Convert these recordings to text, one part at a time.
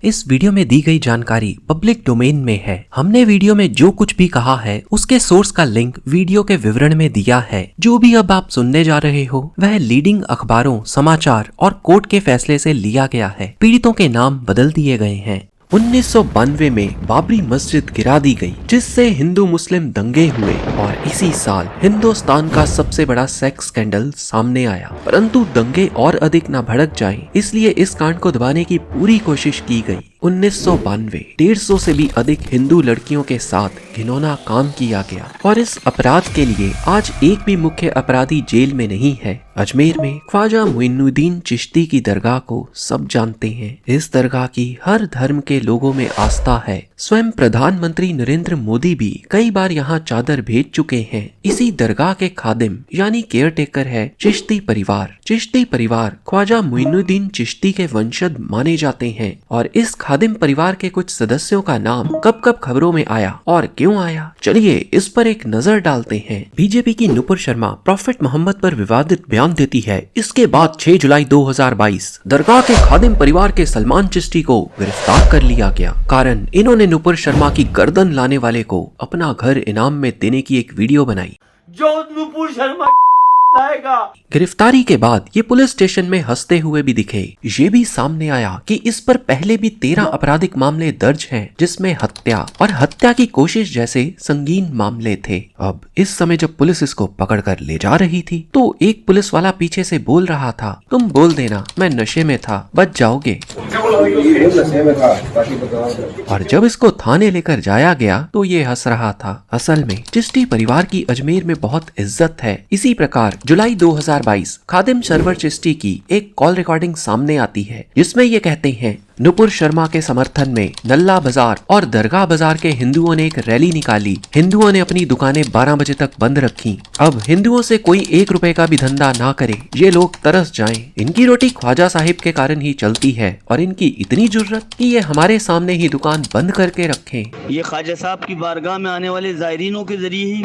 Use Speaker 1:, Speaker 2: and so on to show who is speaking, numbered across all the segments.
Speaker 1: इस वीडियो में दी गई जानकारी पब्लिक डोमेन में है। हमने वीडियो में जो कुछ भी कहा है उसके सोर्स का लिंक वीडियो के विवरण में दिया है। जो भी अब आप सुनने जा रहे हो वह लीडिंग अखबारों, समाचार और कोर्ट के फैसले से लिया गया है। पीड़ितों के नाम बदल दिए गए हैं। 1992 में बाबरी मस्जिद गिरा दी गई, जिससे हिंदू मुस्लिम दंगे हुए और इसी साल हिंदुस्तान का सबसे बड़ा सेक्स स्कैंडल सामने आया। परंतु दंगे और अधिक न भड़क जाएं, इसलिए इस कांड को दबाने की पूरी कोशिश की गई। 1992 150 से भी अधिक हिंदू लड़कियों के साथ घिनौना काम किया गया और इस अपराध के लिए आज एक भी मुख्य अपराधी जेल में नहीं है। अजमेर में ख्वाजा मोइनुद्दीन चिश्ती की दरगाह को सब जानते हैं। इस दरगाह की हर धर्म के लोगों में आस्था है। स्वयं प्रधानमंत्री नरेंद्र मोदी भी कई बार यहाँ चादर भेज चुके हैं। इसी दरगाह के खादिम यानी केयर टेकर है चिश्ती परिवार। चिश्ती परिवार ख्वाजा मोइनुद्दीन चिश्ती के वंशज माने जाते हैं और इस खादिम परिवार के कुछ सदस्यों का नाम कब कब खबरों में आया और क्यों आया, चलिए इस पर एक नजर डालते हैं। बीजेपी की नुपुर शर्मा प्रॉफेट मोहम्मद पर विवादित बयान देती है। इसके बाद 6 जुलाई 2022 दरगाह के खादिम परिवार के सलमान चिश्ती को गिरफ्तार कर लिया गया। कारण इन्होंने नुपुर शर्मा की गर्दन लाने वाले को अपना घर इनाम में देने की एक वीडियो बनाई।
Speaker 2: जो नुपुर शर्मा आएगा।
Speaker 1: गिरफ्तारी के बाद ये पुलिस स्टेशन में हंसते हुए भी दिखे। ये भी सामने आया कि इस पर पहले भी 13 आपराधिक मामले दर्ज हैं, जिसमें हत्या और हत्या की कोशिश जैसे संगीन मामले थे। अब इस समय जब पुलिस इसको पकड़कर ले जा रही थी तो एक पुलिस वाला पीछे से बोल रहा था, तुम बोल देना मैं नशे में था, बच जाओगे। और जब इसको थाने लेकर जाया गया तो ये हंस रहा था। असल में चिश्ती परिवार की अजमेर में बहुत इज्जत है। इसी प्रकार जुलाई 2022 खादिम सरवर चिश्ती की एक कॉल रिकॉर्डिंग सामने आती है, जिसमें ये कहते हैं, नुपुर शर्मा के समर्थन में नल्ला बाजार और दरगाह बाजार के हिंदुओं ने एक रैली निकाली। हिंदुओं ने अपनी दुकानें 12 बजे तक बंद रखी। अब हिंदुओं से कोई 1 रुपए का भी धंधा ना करे, ये लोग तरस जाएं। इनकी रोटी ख्वाजा साहिब के कारण ही चलती है और इनकी इतनी जुर्रत कि ये हमारे सामने ही दुकान बंद करके रखें।
Speaker 2: ये ख्वाजा साहब की बारगाह में आने वाले जायरीनों के जरिए ही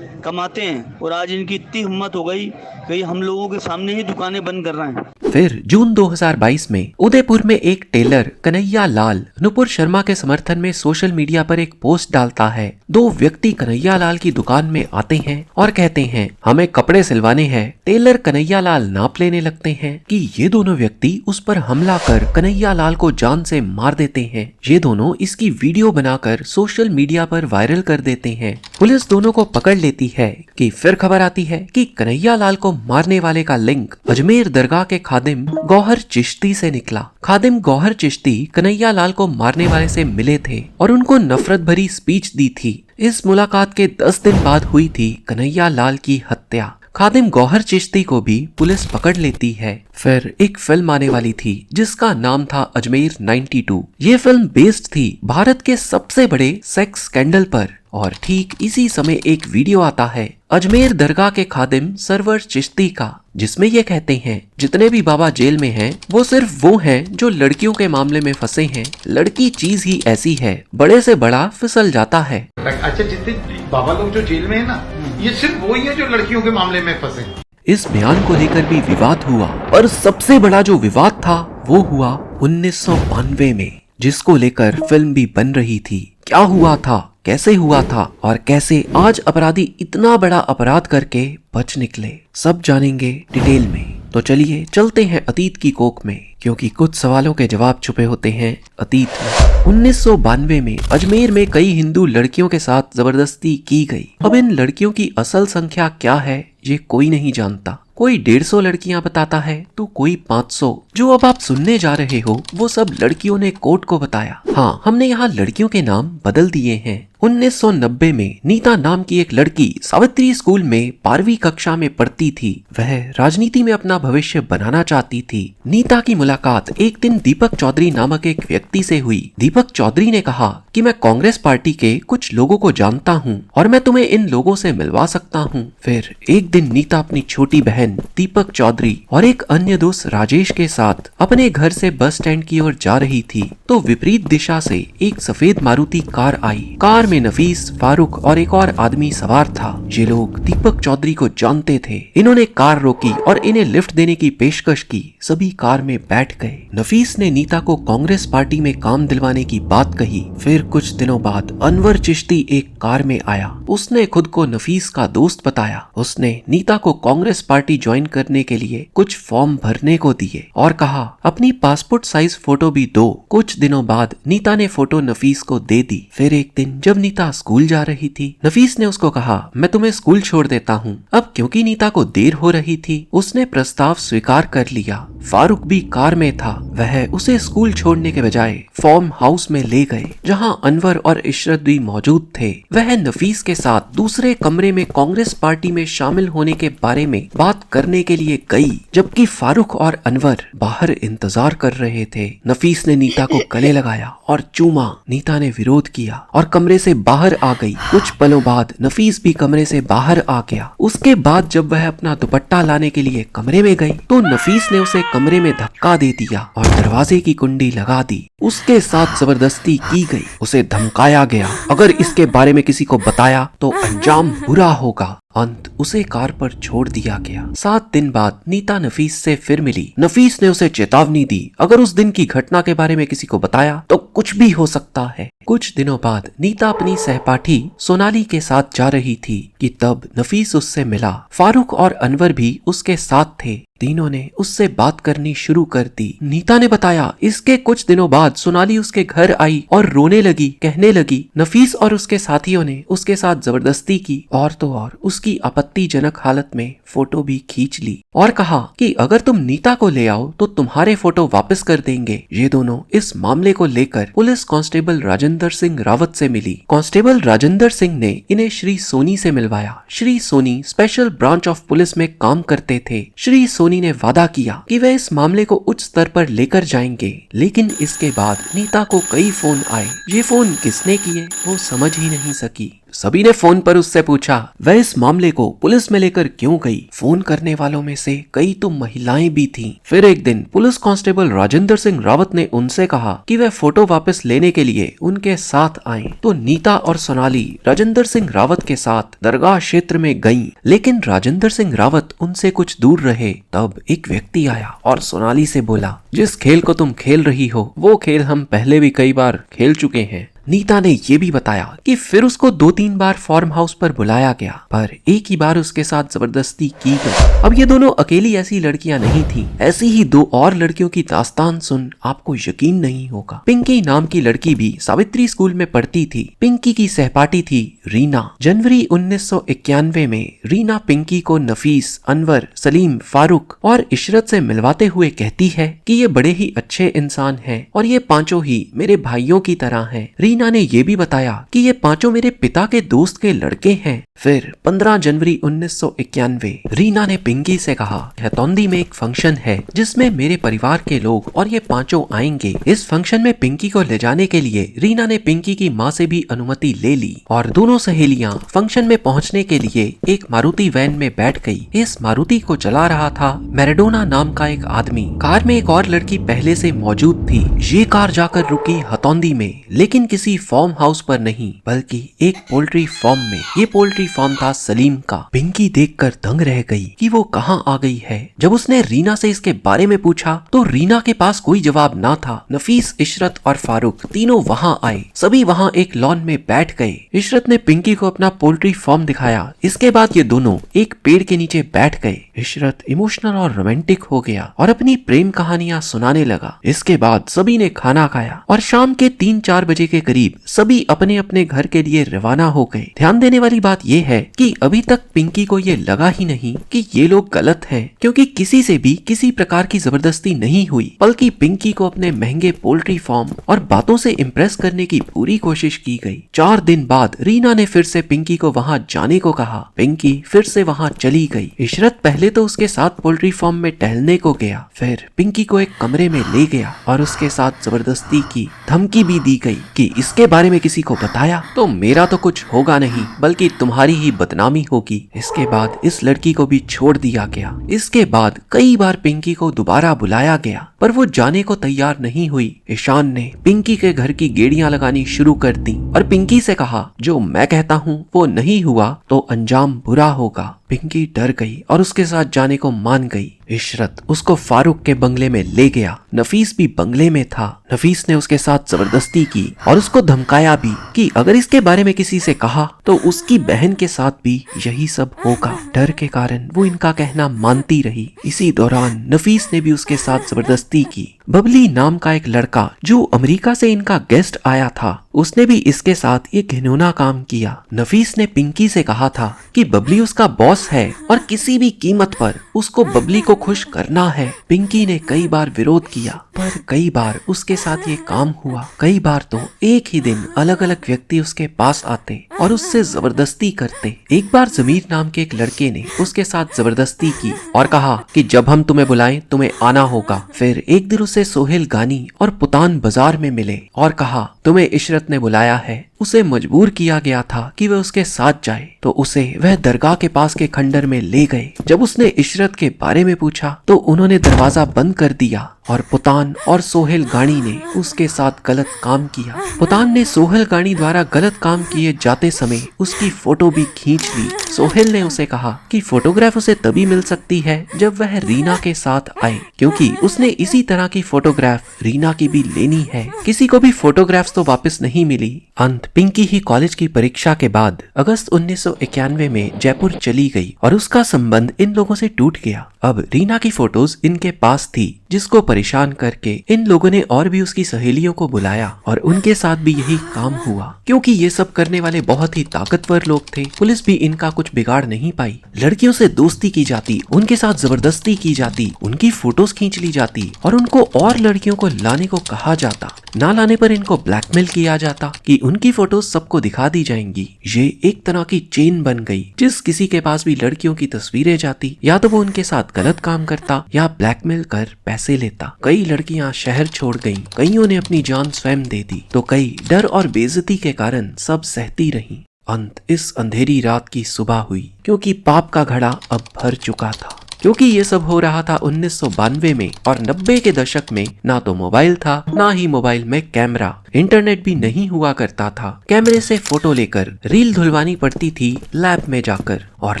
Speaker 2: कमाते हैं और आज इनकी इतनी हिम्मत हो गई कि हम लोगों के सामने ही दुकानें बंद कर रहे हैं।
Speaker 1: फिर जून 2022 में उदयपुर में एक टेलर कन्हैया लाल नुपुर शर्मा के समर्थन में सोशल मीडिया पर एक पोस्ट डालता है। 2 व्यक्ति कन्हैया लाल की दुकान में आते हैं और कहते हैं, हमें कपड़े सिलवाने हैं। टेलर कन्हैया लाल नाप लेने लगते हैं कि ये दोनों व्यक्ति उस पर हमला कर कन्हैया लाल को जान से मार देते हैं। ये दोनों इसकी वीडियो बनाकर सोशल मीडिया पर वायरल कर देते हैं। पुलिस दोनों को पकड़ लेती है कि फिर खबर आती है कि कन्हैया लाल को मारने वाले का लिंक अजमेर दरगाह के खादिम गौहर चिश्ती से निकला। खादिम गौहर चिश्ती कन्हैया लाल को मारने वाले से मिले थे और उनको नफरत भरी स्पीच दी थी। इस मुलाकात के 10 दिन बाद हुई थी कन्हैया लाल की हत्या। खादिम गौहर चिश्ती को भी पुलिस पकड़ लेती है। फिर एक फिल्म आने वाली थी जिसका नाम था अजमेर 92। ये फिल्म बेस्ड थी भारत के सबसे बड़े सेक्स स्कैंडल पर और ठीक इसी समय एक वीडियो आता है अजमेर दरगाह के खादिम सरवर चिश्ती का, जिसमें ये कहते हैं, जितने भी बाबा जेल में हैं वो सिर्फ वो हैं जो लड़कियों के मामले में फंसे हैं। लड़की चीज ही ऐसी है, बड़े से बड़ा फिसल जाता है।
Speaker 3: अच्छा, जितने बाबा लोग जो जेल में है ना, ये सिर्फ वही है जो लड़कियों के मामले में फंसे।
Speaker 1: इस बयान को लेकर भी विवाद हुआ, पर सबसे बड़ा जो विवाद था वो हुआ 1992 में, जिसको लेकर फिल्म भी बन रही थी। क्या हुआ था, कैसे हुआ था और कैसे आज अपराधी इतना बड़ा अपराध करके बच निकले, सब जानेंगे डिटेल में। तो चलिए चलते हैं अतीत की कोख में, क्योंकि कुछ सवालों के जवाब छुपे होते हैं अतीत में। 1992 में अजमेर में कई हिंदू लड़कियों के साथ जबरदस्ती की गई। अब इन लड़कियों की असल संख्या क्या है ये कोई नहीं जानता। कोई 150 लड़कियां बताता है तो कोई 500। जो अब आप सुनने जा रहे हो वो सब लड़कियों ने कोर्ट को बताया। हाँ, हमने यहाँ लड़कियों के नाम बदल दिए हैं। 1990 में नीता नाम की एक लड़की सावित्री स्कूल में 12वीं कक्षा में पढ़ती थी। वह राजनीति में अपना भविष्य बनाना चाहती थी। नीता की मुलाकात एक दिन दीपक चौधरी नामक एक व्यक्ति से हुई। दीपक चौधरी ने कहा कि मैं कांग्रेस पार्टी के कुछ लोगों को जानता हूँ और मैं तुम्हें इन लोगों से मिलवा सकता हूँ। फिर एक दिन नीता अपनी छोटी बहन बहन दीपक चौधरी और एक अन्य दोस्त राजेश के साथ अपने घर से बस स्टैंड की ओर जा रही थी तो विपरीत दिशा से एक सफेद मारुति कार आई। कार में नफीस, फारूक और एक और आदमी सवार था। ये लोग दीपक चौधरी को जानते थे। इन्होंने कार रोकी और इन्हें लिफ्ट देने की पेशकश की। सभी कार में बैठ गए। नफीस ने नीता को कांग्रेस पार्टी में काम दिलवाने की बात कही। फिर कुछ दिनों बाद अनवर चिश्ती एक कार में आया। उसने खुद को नफीस का दोस्त बताया। उसने नीता को कांग्रेस पार्टी ज्वाइन करने के लिए कुछ फॉर्म भरने को दिए और कहा अपनी पासपोर्ट साइज फोटो भी दो। कुछ दिनों बाद नीता ने फोटो नफीस को दे दी। फिर एक दिन जब नीता स्कूल जा रही थी, नफीस ने उसको कहा मैं तुम्हें स्कूल छोड़ देता हूँ। अब क्योंकि नीता को देर हो रही थी, उसने प्रस्ताव स्वीकार कर लिया। फारूक भी कार में था। वह उसे स्कूल छोड़ने के बजाय फार्म हाउस में ले गए जहां अनवर और इशरत भी मौजूद थे। वह नफीस के साथ दूसरे कमरे में कांग्रेस पार्टी में शामिल होने के बारे में बात करने के लिए गई, जबकि फारूक और अनवर बाहर इंतजार कर रहे थे। नफीस ने नीता को गले लगाया और चूमा। नीता ने विरोध किया और कमरे से बाहर आ गई। कुछ पलों बाद नफीस भी कमरे से बाहर आ गया। उसके बाद जब वह अपना दुपट्टा लाने के लिए कमरे में गई तो नफीस ने उसे कमरे में धक्का दे दिया और दरवाजे की कुंडी लगा दी। उसके साथ जबरदस्ती की गई। उसे धमकाया गया, अगर इसके बारे में किसी को बताया तो अंजाम बुरा होगा। अंत उसे कार पर छोड़ दिया गया। 7 दिन बाद नीता नफीस से फिर मिली। नफीस ने उसे चेतावनी दी, अगर उस दिन की घटना के बारे में किसी को बताया तो कुछ भी हो सकता है। कुछ दिनों बाद नीता अपनी सहपाठी सोनाली के साथ जा रही थी कि तब नफीस उससे मिला। फारूक और अनवर भी उसके साथ थे। तीनों ने उससे बात करनी शुरू कर दी। नीता ने बताया इसके कुछ दिनों बाद सोनाली उसके घर आई और रोने लगी, कहने लगी नफीस और उसके साथियों ने उसके साथ जबरदस्ती की और तो और उसकी आपत्तिजनक हालत में फोटो भी खींच ली और कहा कि अगर तुम नीता को ले आओ तो तुम्हारे फोटो वापस कर देंगे। ये दोनों इस मामले को लेकर पुलिस कांस्टेबल राजेंद्र सिंह रावत से मिली। कांस्टेबल राजेंद्र सिंह ने इन्हें श्री सोनी से मिलवाया। Shri Soni special branch of police में काम करते थे। श्री सोनी ने वादा किया कि वे इस मामले को उच्च स्तर पर लेकर जाएंगे, लेकिन इसके बाद नीता को कई फोन आए। ये फोन किसने किए वो समझ ही नहीं सकी। सभी ने फोन पर उससे पूछा वह इस मामले को पुलिस में लेकर क्यों गई। फोन करने वालों में से कई तो महिलाएं भी थीं। फिर एक दिन पुलिस कांस्टेबल राजेंद्र सिंह रावत ने उनसे कहा कि वह फोटो वापस लेने के लिए उनके साथ आएं। तो नीता और सोनाली राजेंद्र सिंह रावत के साथ दरगाह क्षेत्र में गईं, लेकिन राजेंद्र सिंह रावत उनसे कुछ दूर रहे। तब एक व्यक्ति आया और सोनाली से बोला जिस खेल को तुम खेल रही हो वो खेल हम पहले भी कई बार खेल चुके हैं। नीता ने ये भी बताया कि फिर उसको 2-3 बार फार्म हाउस पर बुलाया गया, पर एक ही बार उसके साथ जबरदस्ती की गई। अब ये दोनों अकेली ऐसी लड़कियां नहीं थीं। ऐसी ही 2 और लड़कियों की दास्तान सुन आपको यकीन नहीं होगा। पिंकी नाम की लड़की भी सावित्री स्कूल में पढ़ती थी। पिंकी की सहपाठी थी रीना। जनवरी 1991 में रीना पिंकी को नफीस, अनवर, सलीम, फारूक और इशरत से मिलवाते हुए कहती है कि ये बड़े ही अच्छे इंसान हैं और ये पांचों ही मेरे भाइयों की तरह हैं। रीना ने यह भी बताया कि ये पांचों मेरे पिता के दोस्त के लड़के हैं। फिर 15 जनवरी 1991 रीना ने पिंकी से कहा हथौंदी में एक फंक्शन है जिसमें मेरे परिवार के लोग और ये पांचों आएंगे। इस फंक्शन में पिंकी को ले जाने के लिए रीना ने पिंकी की माँ से भी अनुमति ले ली और दोनों सहेलियां फंक्शन में पहुंचने के लिए एक मारुति वैन में बैठ गई। इस मारुति को चला रहा था मैराडोना नाम का एक आदमी। कार में एक और लड़की पहले से मौजूद थी। ये कार जाकर रुकी हथौंदी में, लेकिन किसी फार्म हाउस पर नहीं बल्कि एक पोल्ट्री फार्म में। ये पोल्ट्री फार्म था सलीम का। पिंकी देखकर दंग रह गई कि वो कहाँ आ गई है। जब उसने रीना से इसके बारे में पूछा तो रीना के पास कोई जवाब ना था। नफीस, इशरत और फारूक तीनों वहाँ आए। सभी वहाँ एक लॉन में बैठ गए। इशरत ने पिंकी को अपना पोल्ट्री फार्म दिखाया। इसके बाद ये दोनों एक पेड़ के नीचे बैठ गए। इशरत इमोशनल और रोमांटिक हो गया और अपनी प्रेम कहानियां सुनाने लगा। इसके बाद सभी ने खाना खाया और शाम के 3-4 बजे के करीब सभी अपने अपने घर के लिए रवाना हो गए। ध्यान देने वाली बात यह है कि अभी तक पिंकी को ये लगा ही नहीं कि ये लोग गलत हैं, क्योंकि किसी से भी किसी प्रकार की जबरदस्ती नहीं हुई, बल्कि पिंकी को अपने महंगे पोल्ट्री फार्म और बातों से इम्प्रेस करने की पूरी कोशिश की गई। 4 दिन बाद रीना ने फिर से पिंकी को वहाँ जाने को कहा। पिंकी फिर से वहाँ चली गई। इशरत पहले तो उसके साथ पोल्ट्री फार्म में टहलने को गया, फिर पिंकी को एक कमरे में ले गया और उसके साथ जबरदस्ती की धमकी भी दी गई कि इसके बारे में किसी को बताया तो मेरा तो कुछ होगा नहीं बल्कि तुम्हारी ही बदनामी होगी। इसके बाद इस लड़की को भी छोड़ दिया गया। इसके बाद कई बार पिंकी को दोबारा बुलाया गया पर वो जाने को तैयार नहीं हुई। ईशान ने पिंकी के घर की गेड़ियां लगानी शुरू कर दी और पिंकी से कहा जो मैं कहता हूँ वो नहीं हुआ तो अंजाम बुरा होगा। पिंकी डर गई और उसके साथ जाने को मान गई। इशरत उसको फारूक के बंगले में ले गया। नफीस भी बंगले में था। नफीस ने उसके साथ जबरदस्ती की और उसको धमकाया भी कि अगर इसके बारे में किसी से कहा तो उसकी बहन के साथ भी यही सब होगा। डर के कारण वो इनका कहना मानती रही। इसी दौरान नफीस ने भी उसके साथ जबरदस्ती की। बबली नाम का एक लड़का जो अमेरिका से इनका गेस्ट आया था उसने भी इसके साथ ये घिनौना काम किया। नफीस ने पिंकी से कहा था कि बबली उसका बॉस है और किसी भी कीमत पर उसको बबली को खुश करना है। पिंकी ने कई बार विरोध किया पर कई बार उसके साथ ये काम हुआ। कई बार तो एक ही दिन अलग अलग व्यक्ति उसके पास आते और उससे जबरदस्ती करते। एक बार जमीर नाम के एक लड़के ने उसके साथ जबरदस्ती की और कहा कि जब हम तुम्हें बुलाएं तुम्हें आना होगा। फिर एक दिन उसे सोहेल गानी और पुतान बाजार में मिले और कहा तुम्हें इशरत ने बुलाया है। उसे मजबूर किया गया था कि वह उसके साथ जाए तो उसे वह दरगाह के पास के खंडर में ले गए। जब उसने इशरत के बारे में पूछा तो उन्होंने दरवाजा बंद कर दिया और पुतान और सोहेल गानी ने उसके साथ गलत काम किया। पुतान ने सोहेल गानी द्वारा गलत काम किए जाते समय उसकी फोटो भी खींच ली। सोहेल ने उसे कहा कि फोटोग्राफ उसे तभी मिल सकती है जब वह रीना के साथ आए क्योंकि उसने इसी तरह की फोटोग्राफ रीना की भी लेनी है। किसी को भी फोटोग्राफ्स तो वापस नहीं मिली। अंत पिंकी ही कॉलेज की परीक्षा के बाद अगस्त 1991 में जयपुर चली गई और उसका संबंध इन लोगों से टूट गया। अब रीना की फोटोज इनके पास थी जिसको परेशान करके इन लोगों ने और भी उसकी सहेलियों को बुलाया और उनके साथ भी यही काम हुआ। क्योंकि ये सब करने वाले बहुत ही ताकतवर लोग थे पुलिस भी इनका कुछ बिगाड़ नहीं पाई। लड़कियों से दोस्ती की जाती, उनके साथ जबरदस्ती की जाती, उनकी फोटोज खींच ली जाती और उनको और लड़कियों को लाने को कहा जाता। ना लाने पर इनको ब्लैकमेल किया जाता कि उनकी फोटोज सबको दिखा दी जाएंगी। ये एक तरह की चेन बन गई। जिस किसी के पास भी लड़कियों की तस्वीरें जाती या तो वो उनके साथ गलत काम करता या ब्लैकमेल कर पैसे लेता। कई लड़कियां शहर छोड़ गईं, कईयों ने अपनी जान स्वयं दे दी तो कई डर और बेइज्जती के कारण सब सहती रहीं। अंत इस अंधेरी रात की सुबह हुई क्योंकि पाप का घड़ा अब भर चुका था। क्योंकि ये सब हो रहा था 1992 में और 90 के दशक में ना तो मोबाइल था ना ही मोबाइल में कैमरा, इंटरनेट भी नहीं हुआ करता था। कैमरे से फोटो लेकर रील धुलवानी पड़ती थी लैब में जाकर और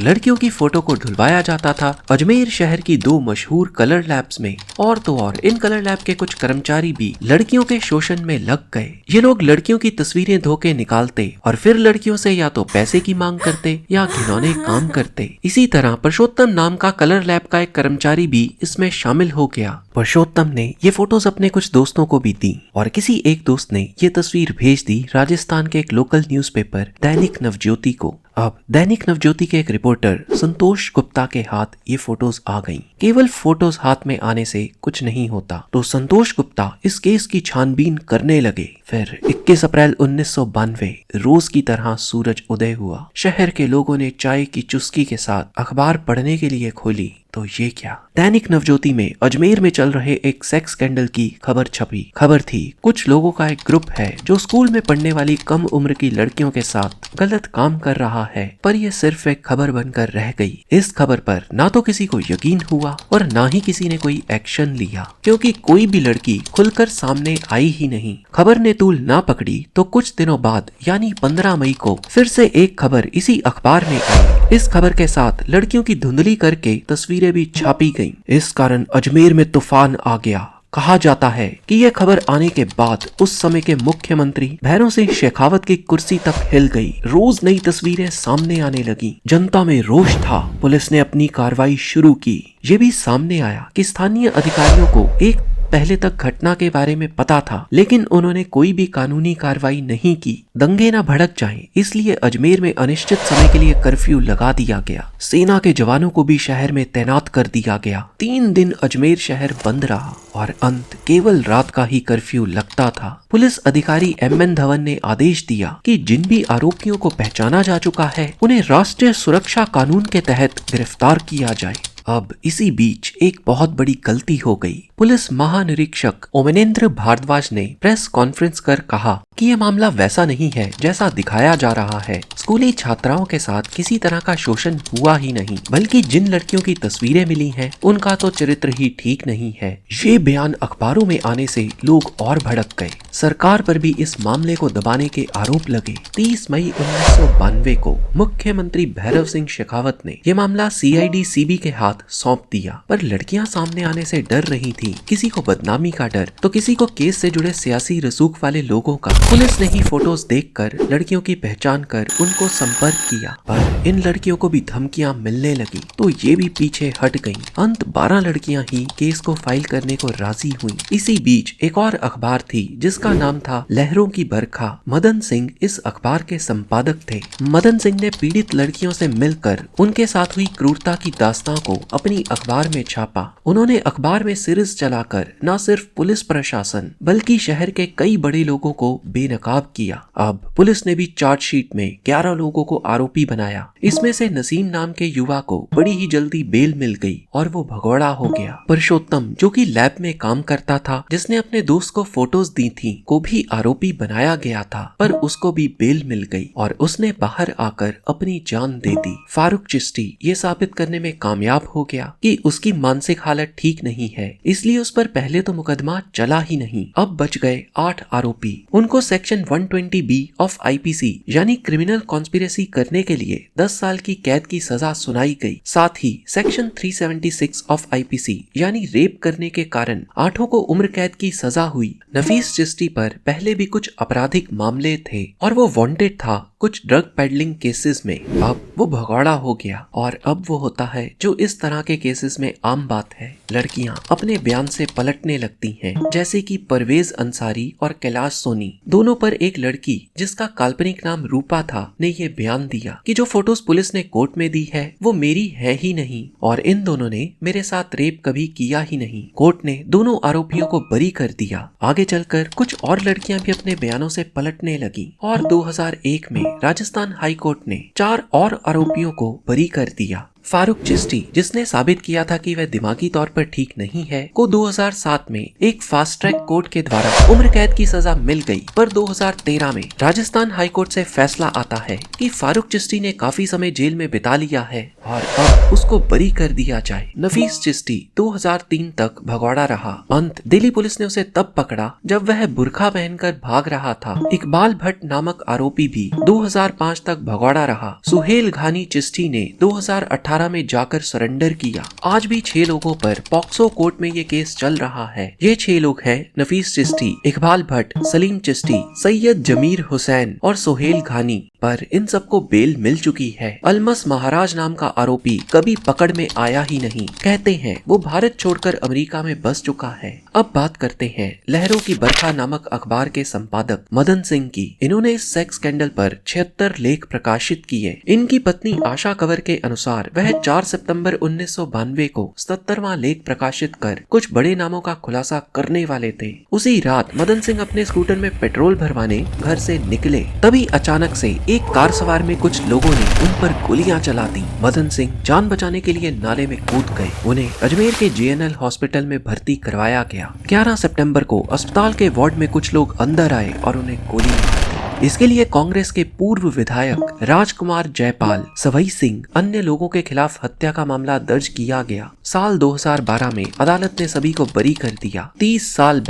Speaker 1: लड़कियों की फोटो को धुलवाया जाता था अजमेर शहर की 2 मशहूर कलर लैब्स में। और तो और इन कलर लैब के कुछ कर्मचारी भी लड़कियों के शोषण में लग गए। ये लोग लड़कियों की तस्वीरें धो के निकालते और फिर लड़कियों से या तो पैसे की मांग करते या घिनौने काम करते। इसी तरह पुरुषोत्तम नाम का कलर लैब का एक कर्मचारी भी इसमें शामिल हो गया। पुरुषोत्तम ने ये फोटोज अपने कुछ दोस्तों को भी दी और किसी एक दोस्त ने ये तस्वीर भेज दी राजस्थान के एक लोकल न्यूज़पेपर दैनिक नवज्योति को। अब दैनिक नवज्योति के एक रिपोर्टर संतोष गुप्ता के हाथ ये फोटोज आ गईं। केवल फोटोज हाथ में आने से कुछ नहीं होता तो संतोष गुप्ता इस केस की छानबीन करने लगे। फिर 21 अप्रैल 1992 रोज की तरह सूरज उदय हुआ। शहर के लोगों ने चाय की चुस्की के साथ अखबार पढ़ने के लिए खोली तो ये क्या, दैनिक नवज्योति में अजमेर में चल रहे एक सेक्स स्कैंडल की खबर छपी। खबर थी कुछ लोगों का एक ग्रुप है जो स्कूल में पढ़ने वाली कम उम्र की लड़कियों के साथ गलत काम कर रहा है। पर यह सिर्फ एक खबर बनकर रह गई। इस खबर पर ना तो किसी को यकीन हुआ और ना ही किसी ने कोई एक्शन लिया क्योंकि कोई भी लड़की खुलकर सामने आई ही नहीं। खबर ने तूल ना पकड़ी तो कुछ दिनों बाद यानी 15 मई को फिर से एक खबर इसी अखबार में आई। इस खबर के साथ लड़कियों की धुंधली करके तस्वीरें भी छापी गईं। इस कारण अजमेर में तूफान आ गया। कहा जाता है कि यह खबर आने के बाद उस समय के मुख्यमंत्री भैरों सिंह शेखावत की कुर्सी तक हिल गई। रोज नई तस्वीरें सामने आने लगी। जनता में रोष था। पुलिस ने अपनी कार्रवाई शुरू की। ये भी सामने आया कि स्थानीय अधिकारियों को एक पहले तक घटना के बारे में पता था लेकिन उन्होंने कोई भी कानूनी कार्रवाई नहीं की। दंगे न भड़क जाएं, इसलिए अजमेर में अनिश्चित समय के लिए कर्फ्यू लगा दिया गया। सेना के जवानों को भी शहर में तैनात कर दिया गया। 3 दिन अजमेर शहर बंद रहा और अंत केवल रात का ही कर्फ्यू लगता था। पुलिस अधिकारी MN धवन ने आदेश दिया कि जिन भी आरोपियों को पहचाना जा चुका है उन्हें राष्ट्रीय सुरक्षा कानून के तहत गिरफ्तार किया जाए। अब इसी बीच एक बहुत बड़ी गलती हो गई। पुलिस महानिरीक्षक ओमनेंद्र भारद्वाज ने प्रेस कॉन्फ्रेंस कर कहा कि ये मामला वैसा नहीं है जैसा दिखाया जा रहा है। स्कूली छात्राओं के साथ किसी तरह का शोषण हुआ ही नहीं, बल्कि जिन लड़कियों की तस्वीरें मिली हैं उनका तो चरित्र ही ठीक नहीं है। ये बयान अखबारों में आने से लोग और भड़क गए। सरकार पर भी इस मामले को दबाने के आरोप लगे। 30 मई 1992 को मुख्यमंत्री भैरव सिंह शेखावत ने यह मामला CID CB के हाथ सौंप दिया, पर लड़कियां सामने आने से डर रही थी। किसी को बदनामी का डर तो किसी को केस से जुड़े सियासी रसूख वाले लोगों का। पुलिस ने ही फोटोज देखकर लड़कियों की पहचान कर उनको संपर्क किया, पर इन लड़कियों को भी धमकियां मिलने लगी तो ये भी पीछे हट गईं। अंत 12 लड़कियां ही केस को फाइल करने को राजी हुईं। इसी बीच एक और अखबार थी जिसका नाम था लहरों की बरखा। मदन सिंह इस अखबार के संपादक थे। मदन सिंह ने पीड़ित लड़कियों से मिलकर उनके साथ हुई क्रूरता की दास्तां को अपनी अखबार में छापा। उन्होंने अखबार में सीरीज चलाकर न सिर्फ पुलिस प्रशासन बल्कि शहर के कई बड़े लोगों को बेनकाब किया। अब पुलिस ने भी चार्जशीट में 11 लोगों को आरोपी बनाया। इसमें से नसीम नाम के युवा को बड़ी ही जल्दी बेल मिल गई और वो भगोड़ा हो गया। पुरुषोत्तम, जो कि लैब में काम करता था, जिसने अपने दोस्त को फोटोज दी थी, को भी आरोपी बनाया गया था, पर उसको भी बेल मिल गई और उसने बाहर आकर अपनी जान दे दी। फारूक चिश्ती ये साबित करने में कामयाब हो गया कि उसकी मानसिक हालत ठीक नहीं है, इसलिए उस पर पहले तो मुकदमा चला ही नहीं। अब बच गए 8 आरोपी। उनको सेक्शन 120B ऑफ IPC यानी क्रिमिनल कॉन्स्पिरेसी करने के लिए 10 साल की कैद की सजा सुनाई गई। साथ ही सेक्शन 376 ऑफ IPC यानी रेप करने के कारण 8 को उम्र कैद की सजा हुई। नफीस चिश्ती पर पहले भी कुछ आपराधिक मामले थे और वो वांटेड था कुछ ड्रग पेडलिंग केसेस में। अब वो भगौड़ा हो गया और अब वो होता है जो इस तरह के केसेस में आम बात है। लड़कियां अपने बयान से पलटने लगती हैं, जैसे कि परवेज अंसारी और कैलाश सोनी। दोनों पर एक लड़की जिसका काल्पनिक नाम रूपा था ने ये बयान दिया कि जो फोटोज पुलिस ने कोर्ट में दी है वो मेरी है ही नहीं और इन दोनों ने मेरे साथ रेप कभी किया ही नहीं। कोर्ट ने दोनों आरोपियों को बरी कर दिया। आगे चलकर कुछ और लड़कियां भी अपने बयानों से पलटने लगी और 2001 में राजस्थान हाई कोर्ट ने 4 और आरोपियों को बरी कर दिया। फारूक चिश्ती, जिसने साबित किया था कि वह दिमागी तौर पर ठीक नहीं है, को 2007 में एक फास्ट ट्रैक कोर्ट के द्वारा उम्र कैद की सजा मिल गई। पर 2013 में राजस्थान हाई कोर्ट से फैसला आता है कि फारूक चिश्ती ने काफी समय जेल में बिता लिया है और अब उसको बरी कर दिया जाए। नफीस चिश्ती 2003 तक भगौड़ा रहा। अंत दिल्ली पुलिस ने उसे तब पकड़ा जब वह बुर्खा पहनकर भाग रहा था। इकबाल भट्ट नामक आरोपी भी 2005 तक भगौड़ा रहा। सुहेल घानी चिश्ती ने 2018 में जाकर सरेंडर किया। आज भी 6 लोगों पर पॉक्सो कोर्ट में ये केस चल रहा है। ये 6 लोग हैं नफीस चिश्ती, इकबाल भट्ट, सलीम चिश्ती, सैयद जमीर हुसैन और सुहेल घानी। पर इन सबको बेल मिल चुकी है। अलमस महाराज नाम का आरोपी कभी पकड़ में आया ही नहीं। कहते हैं वो भारत छोड़कर अमेरिका में बस चुका है। अब बात करते हैं लहरों की बरखा नामक अखबार के संपादक मदन सिंह की। इन्होंने इस सेक्स स्कैंडल पर 76 लेख प्रकाशित किए। इनकी पत्नी आशा कंवर के अनुसार वह 4 सितंबर 1992 को 77वां लेख प्रकाशित कर कुछ बड़े नामों का खुलासा करने वाले थे। उसी रात मदन सिंह अपने स्कूटर में पेट्रोल भरवाने घर से निकले, तभी अचानक से एक कार सवार में कुछ लोगों ने उन पर गोलियां चला दी। मदन सिंह जान बचाने के लिए नाले में कूद गए। उन्हें अजमेर के JNL हॉस्पिटल में भर्ती करवाया गया। 11 सितंबर को अस्पताल के वार्ड में कुछ लोग अंदर आए और उन्हें गोली मार दी। इसके लिए कांग्रेस के पूर्व विधायक राजकुमार जयपाल, सवई सिंह, अन्य लोगों के खिलाफ हत्या का मामला दर्ज किया गया। साल 2012 में अदालत ने सभी को बरी कर दिया। 30 साल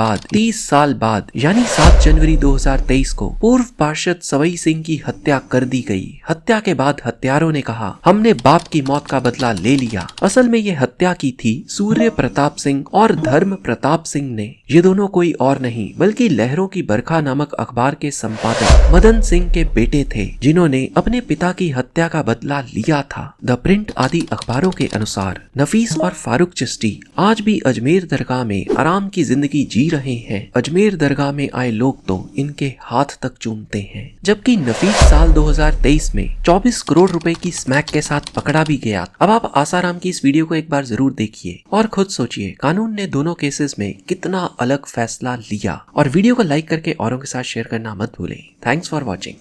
Speaker 1: बाद यानी 7 जनवरी 2023 को पूर्व पार्षद सवई सिंह की हत्या कर दी गई। हत्या के बाद हत्यारों ने कहा, हमने बाप की मौत का बदला ले लिया। असल में ये हत्या की थी सूर्य प्रताप सिंह और धर्म प्रताप सिंह ने। ये दोनों कोई और नहीं बल्कि लहरों की बरखा नामक अखबार के संपादक मदन सिंह के बेटे थे, जिन्होंने अपने पिता की हत्या का बदला लिया था। द प्रिंट आदि अखबारों के अनुसार नफीस और फारूक चिश्ती आज भी अजमेर दरगाह में आराम की जिंदगी जी रहे हैं। अजमेर दरगाह में आए लोग तो इनके हाथ तक चूमते हैं। जबकि नफीस साल 2023 में 24 करोड़ रुपए की स्मैक के साथ पकड़ा भी गया। अब आप आसाराम की इस वीडियो को एक बार जरूर देखिए और खुद सोचिए कानून ने दोनों केसेस में कितना अलग फैसला लिया। और वीडियो को लाइक करके औरों के साथ शेयर करना मत भूलें। Thanks for watching.